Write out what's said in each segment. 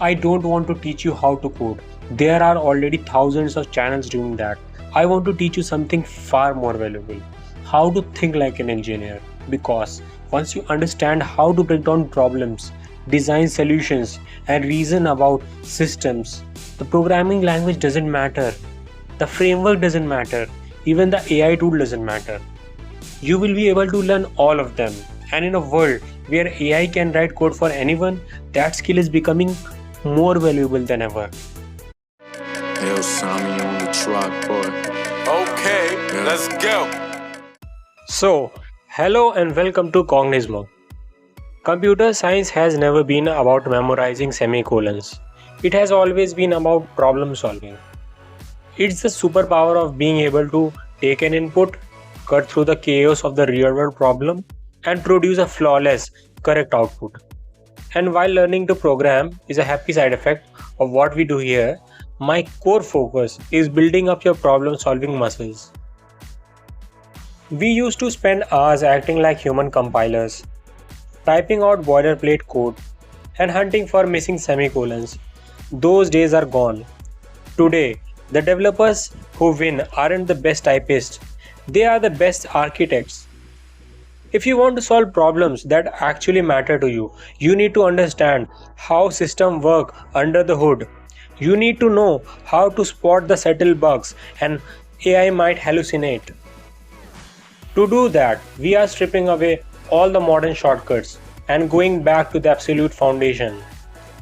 I don't want to teach you how to code. There are already thousands of channels doing that. I want to teach you something far more valuable. How to think like an engineer. Because once you understand how to break down problems, design solutions, and reason about systems, the programming language doesn't matter. The framework doesn't matter. Even the AI tool doesn't matter. You will be able to learn all of them. And in a world where AI can write code for anyone, that skill is becoming more valuable than ever. Yo, Sammy on the truck, boy. Okay, Yeah. let's go. So, hello and welcome to Cognizmo. Computer science has never been about memorizing semicolons. It has always been about problem solving. It's the superpower of being able to take an input, cut through the chaos of the real world problem, and produce a flawless, correct output. And while learning to program is a happy side effect of what we do here, my core focus is building up your problem solving muscles. We used to spend hours acting like human compilers, typing out boilerplate code, and hunting for missing semicolons. Those days are gone. Today, the developers who win aren't the best typists, they are the best architects. If you want to solve problems that actually matter to you, you need to understand how systems work under the hood. You need to know how to spot the subtle bugs and AI might hallucinate. To do that, we are stripping away all the modern shortcuts and going back to the absolute foundation.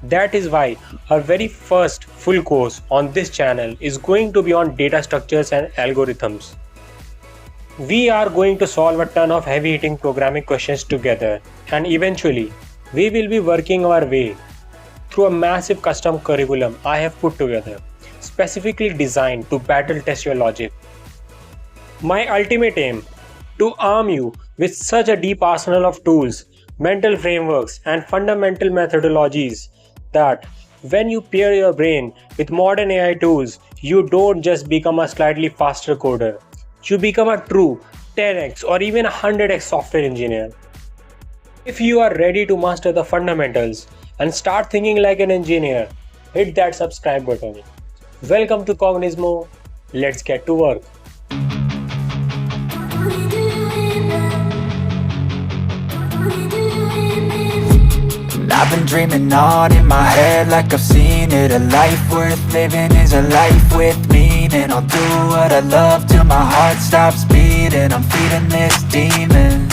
That is why our very first full course on this channel is going to be on data structures and algorithms. We are going to solve a ton of heavy-hitting programming questions together, and eventually, we will be working our way through a massive custom curriculum I have put together, specifically designed to battle test your logic. My ultimate aim: to arm you with such a deep arsenal of tools, mental frameworks, and fundamental methodologies that when you pair your brain with modern AI tools, you don't just become a slightly faster coder. You become a true 10x or even 100x software engineer. If you are ready to master the fundamentals and start thinking like an engineer, hit that subscribe button. Welcome to Cognizmo. Let's get to work. I've been dreaming on in my head like I've seen it. A life worth living is a life with meaning. I'll do what I love till my heart stops beating. I'm feeding this demon.